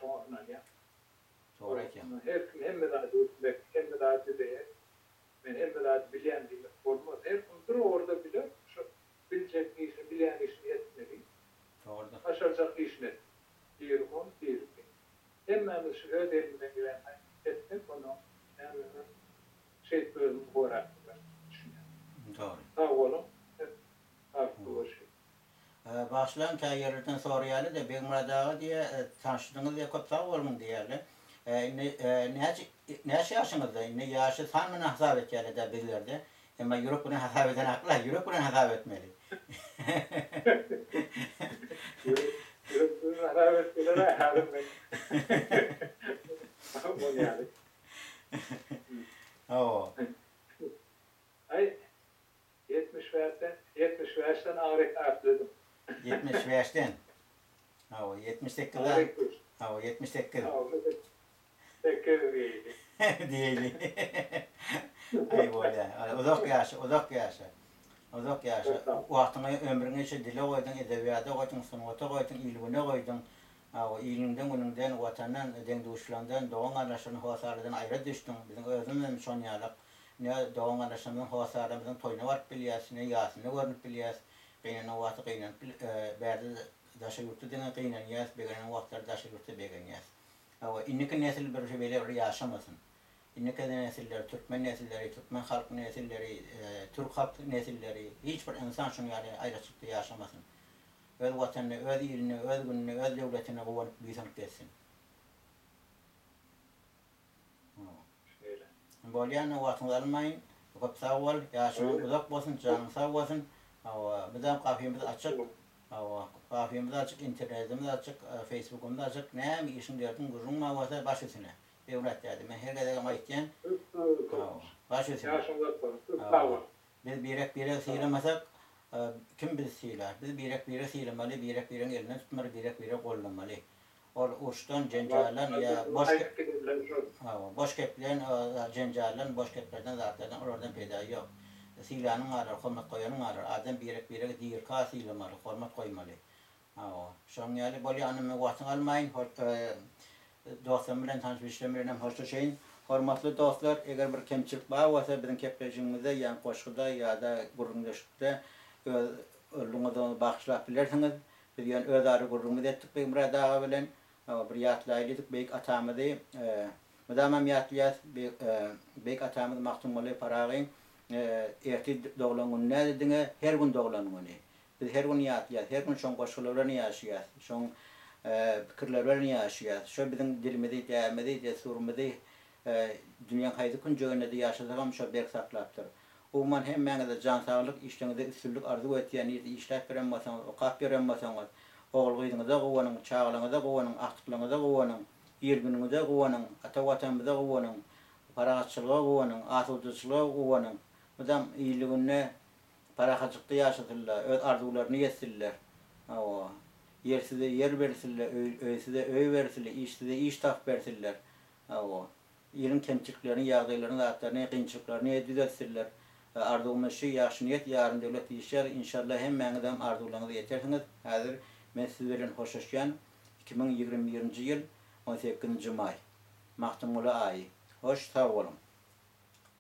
şoňa ya. Doğru ekan. Her kim hemme zat ötmek, hemme zat diye. Men hemme zat bilýän diýmek bolmaz. Her kim bir orada biler, şu biljek işi, bilýän işi etmeli. Doğrudur. Başaracak işini diýerim, diýerim. Hemmemiz şu öz elinden gelen etmek onu bölümü koyarak Doğru. sağ olun. Haklı o şey. Başlan kayırdan soruyalı da bir muradağı diye tanıştığınız diye köp sağ olun diyelim. Ne yaşınızda? Ne yaşı sanmın hesap etkiyle de bilirdi. Ama yürüp bunu hesap eden akla, yürüp bunu hesap etmeli. Yürüp bunu hesap etkiyle halim ben. Bunu yani. Oo. Ay 70 versen ağrık arttırdım. 70 versen. Oo 78'den. Oo 78. Tekkür değil. Değil. Ay böyle. Uzak yaşa. Uzak yaşa. Vaktini ömrüne işte dile koydun, edebiyata koydun, sanata koydun, ilmine koydun. İlimden, gününden, vatandan, dengduşlarından, doğan anlaşının hoşarlıdan ayrı düştün. Bizim özümden son yalık. Ne doğan anlaşının hoşarlıdan bizim toyuna varıp biliyoruz, ne yasını görünüp biliyoruz. Kıyınan o vaxtı kıyınan, berdi daşı yurtu denen kıyınan yaz, beğenen vaxtları daşı yurtu beğen yaz. İnniki nesil bir şey böyle yaşamasın. İnniki nesiller, Türkmen nesilleri, Türkmen halk nesilleri, Türk halk nesilleri, hiçbir insan şunu yani ayrıcılıkta yaşamasın. Öz vatanını, öz ilini, öz gününü, öz devletini kovanıp büyütüp geçsin. Bolyan vatanı almayın, çok sağ ol, yaşamın uzak olsun, canın sağ olsun. Bizim kafemiz açık, kafemiz açık, internetimiz açık, Facebook'umuz açık. Ne mi işin derdin, gururun mu varsa baş üstüne. Devlet derdi. Ben her kadar ama isteyen, baş üstüne. Biz birek sıyıramasak, kim bizi sıyırlar? Biz birek sıyırmalı, birek elinden tutmalı, birek kollamalı. Uçtan cencalan ya boş keplen, cencalan, boş keplerden zaten oradan peyda yok. Sıyılanın arar, hormat koyanın arar. Adam birek diğer ka sıyılmalı, hormat koymalı. Şoň ýaly bolýan anamy wagtyň almaýyn. Dostlarym bilen tanışyşlarym bilen hoşlaşaýyn. Hormatly dostlar, eger bir kemçilik bar bolsa biziň kepleşigimizde ýa goşgyda ýa-da gurrundaşykda öldüňizde bagşlap bilersiňiz. Biz ýa öz ary gurrunmy etdik beýim rada bilen bir ýatlaýdyk beýik atamyzy. Madamam ýatlaýas beýik atamyz Maktumoly Paragyň erti doglan näde diňe her gün doglanyny. Biz her gün ýatlaýas, her gün şoň goşgylaryny ýaşaýas, şoň pikirlerini ýaşaýas. Şo biziň dilimizi, dämimizi, desurimizi dünýäň haýdy künjeginde ýaşadygam şo berk saklapdyr. Umman hemmeňize jan saglyk, işleňizde üstünlük arzu etýän işläp beren bolsaňyz, okap beren bolsaňyz, ogulgyňyza gowanyň, çaglaňyza gowanyň, aktyklaryňyza gowanyň, ýerginiňize gowanyň, ata watanymyza gowanyň, paragatçylyga gowanyň, asuwçylyga gowanyň. Madam iýligine parahatçykda ýaşadyrlar, öz arzularyny ýetdirler. Ýersize ýer bersinler, öýsize öý bersinler, işsize iş tap bersinler. Ýerin kemçiliklerini, ýagdaýlaryny, zatlaryny, kynçylyklaryny düzeltsinler. Arzumyşy ýaşy niýet, ýaryn döwlet ýeşer. İnşallah hemmeňizem arzularyňyzy ýetersiňiz. Häzir men siz bilen hoşlaşýan 2021-nji ýyl 18-nji maý. Maktumoly aýy. Hoş, sag bolun.